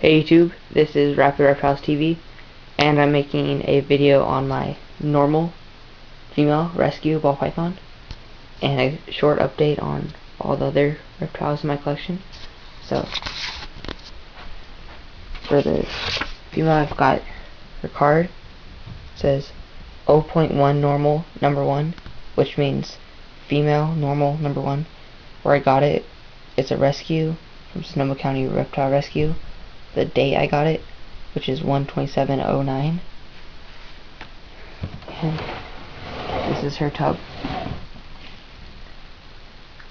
Hey YouTube, this is Rapid Reptiles TV, and I'm making a video on my normal female rescue ball python, and a short update on all the other reptiles in my collection. So, for the female, I've got her card. It says 0.1 normal number 1, which means female normal number 1. Where I got it, it's a rescue from Sonoma County Reptile Rescue. The date I got it, which is 1/27/09, and this is her tub.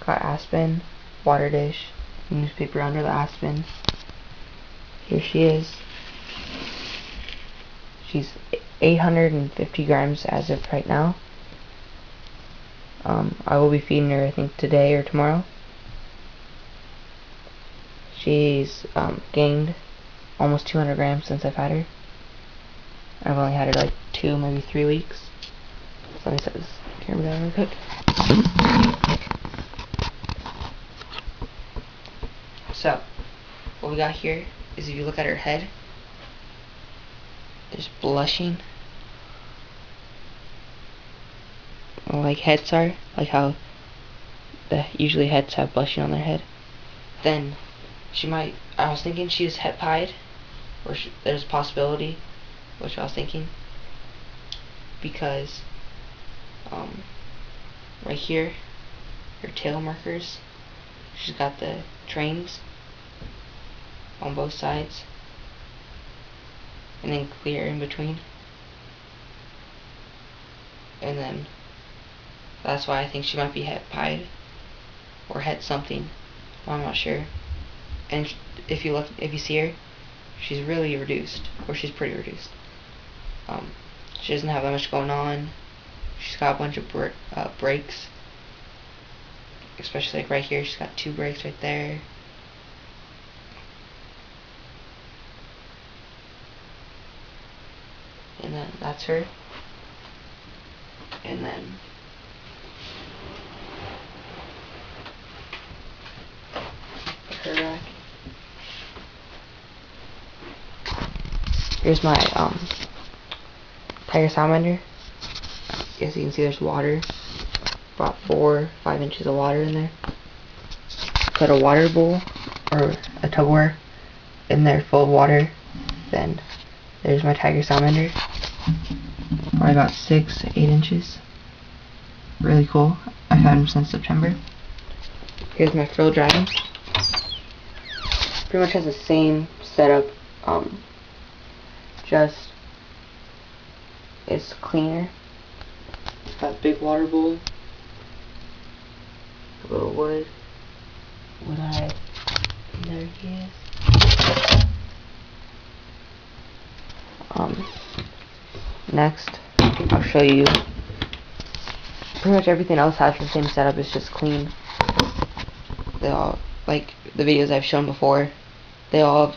Got Aspen, water dish, newspaper under the Aspen. Here she is. She's 850 grams as of right now. I will be feeding her, I think, today or tomorrow. She's gained almost 200 grams since I've had her. I've only had her like 2, maybe 3 weeks. So let me set this camera down real quick. So, what we got here is, if you look at her head, there's blushing. Like heads are, like how usually heads have blushing on their head. Then she might, I was thinking she was het pied, or there's a possibility, which I was thinking, because right here, her tail markers, she's got the trains on both sides, and then clear in between, and then that's why I think she might be het pied or het something. I'm not sure. And if you see her, she's really reduced, or she's pretty reduced. She doesn't have that much going on. She's got a bunch of breaks, especially like right here. She's got 2 breaks right there. And then that's her. And then her rack. Here's my tiger salamander. As you can see, there's water. About 4-5 inches of water in there. Put a water bowl or a Tupperware in there full of water. Then there's my tiger salamander. Probably about 6-8 inches. Really cool. I've had him since September. Here's my frill dragon. Pretty much has the same setup. Just it's cleaner. It's got a big water bowl. A little wood. There he is. Next, I'll show you. Pretty much everything else has the same setup. It's just clean. They all, like the videos I've shown before, they all have,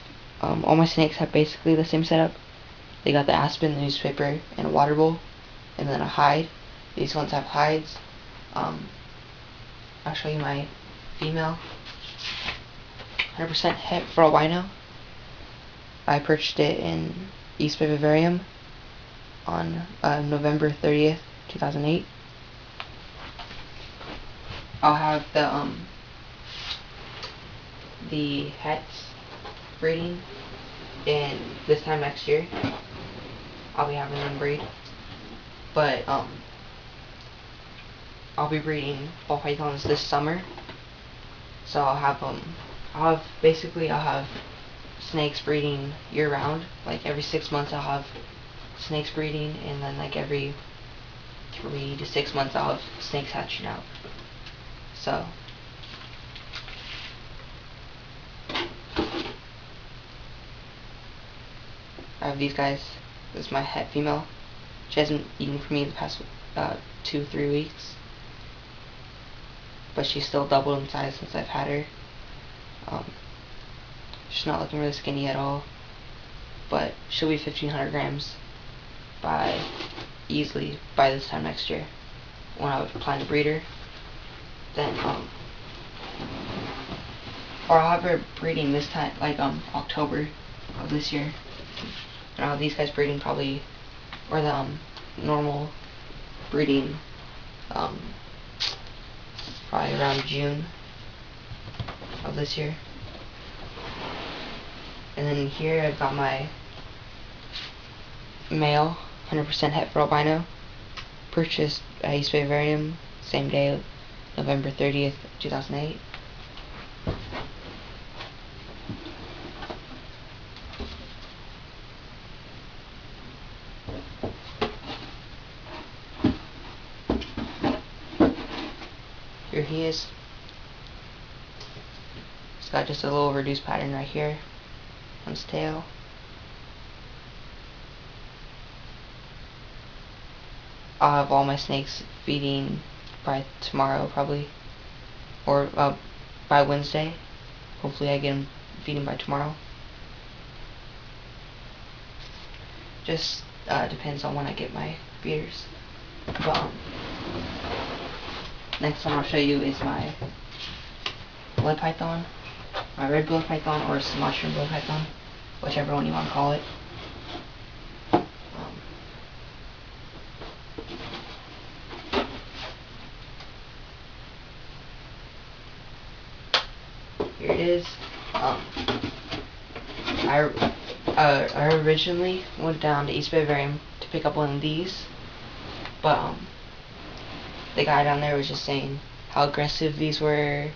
all my snakes have basically the same setup. They got the Aspen, the newspaper, and a water bowl, and then a hide. These ones have hides. I'll show you my female. 100% het for albino. I purchased it in East Bay Vivarium on November 30th, 2008. I'll have the hets breeding, and this time next year I'll be having them breed. But I'll be breeding ball pythons this summer, so I'll have snakes breeding year round. Like every 6 months I'll have snakes breeding, and then like every 3 to 6 months I'll have snakes hatching out. So I have these guys. This is my het female. She hasn't eaten for me the past 2-3 weeks, but she's still doubled in size since I've had her. She's not looking really skinny at all, but she'll be 1,500 grams easily by this time next year, when I would plan to breed her. Then or I'll have her breeding this time, like October of this year. Now these guys breeding probably, or the normal breeding, probably around June of this year. And then here I've got my male 100% het for albino, purchased at East Bay Vivarium same day, November 30th, 2008. Here he is. He's got just a little reduced pattern right here on his tail. I'll have all my snakes feeding by tomorrow probably, or by Wednesday. Hopefully I get them feeding by tomorrow. Just depends on when I get my feeders. But next one I'll show you is my blood python, my red blood python, or Sumatran blood python, whichever one you want to call it. Here it is. I originally went down to East Bay Vivarium to pick up one of these, but the guy down there was just saying how aggressive these were,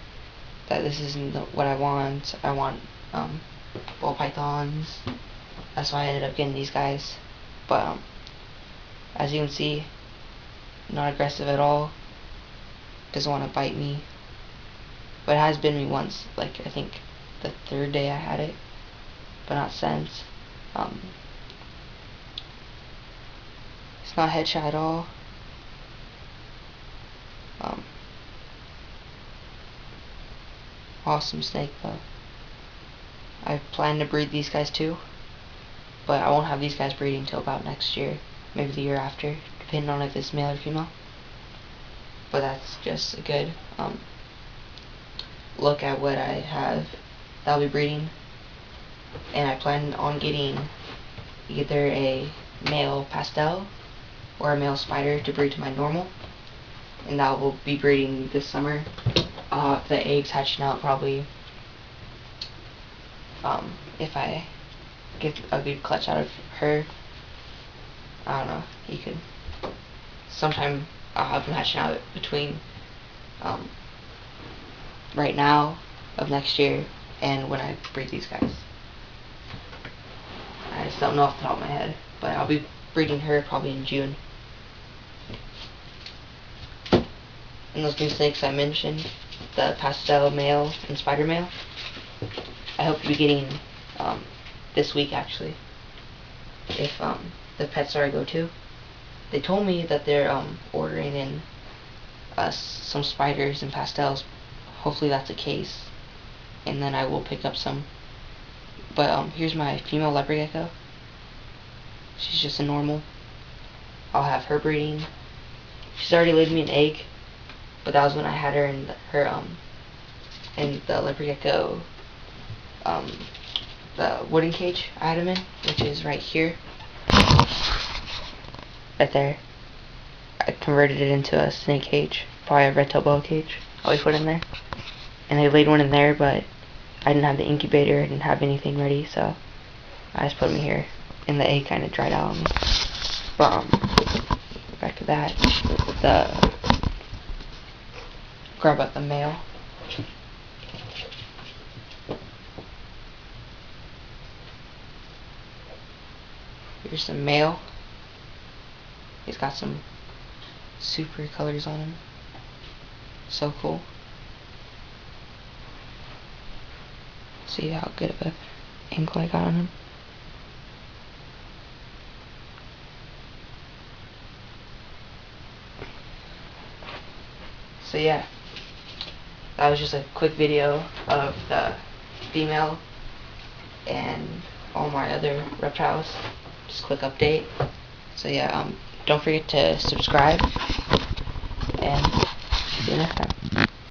that this isn't what I want. I want ball pythons. That's why I ended up getting these guys. But as you can see, not aggressive at all. Doesn't want to bite me. But it has bitten me once, like I think the third day I had it, but not since. It's not head shy at all. Awesome snake though. I plan to breed these guys too, but I won't have these guys breeding until about next year, maybe the year after, depending on if it's male or female. But that's just a good look at what I have that'll be breeding. And I plan on getting either a male pastel or a male spider to breed to my normal, and that will be breeding this summer. I'll have the eggs hatching out probably, if I get a good clutch out of her. I don't know, you could sometime I'll have them hatching out between right now of next year and when I breed these guys. I just don't know off the top of my head, but I'll be breeding her probably in June. And those new snakes I mentioned, the pastel male and spider male, I hope to be getting this week actually, if the pet store I go to. They told me that they're ordering in some spiders and pastels. Hopefully that's the case, and then I will pick up some. But here's my female leopard gecko. She's just a normal. I'll have her breeding. She's already laid me an egg, but that was when I had her in the leopard gecko, the wooden cage I had him in, which is right here, right there. I converted it into a snake cage, probably a red-tailed boa cage. Always put in there, and they laid one in there, but I didn't have the incubator, I didn't have anything ready, so I just put them here, and the egg kind of dried out on me. But back to that, grab up the male. Here's the male. He's got some super colors on him. So cool. See how good of an angle I got on him. So yeah, that was just a quick video of the female and all my other reptiles. Just a quick update. So yeah, don't forget to subscribe, and see you next time.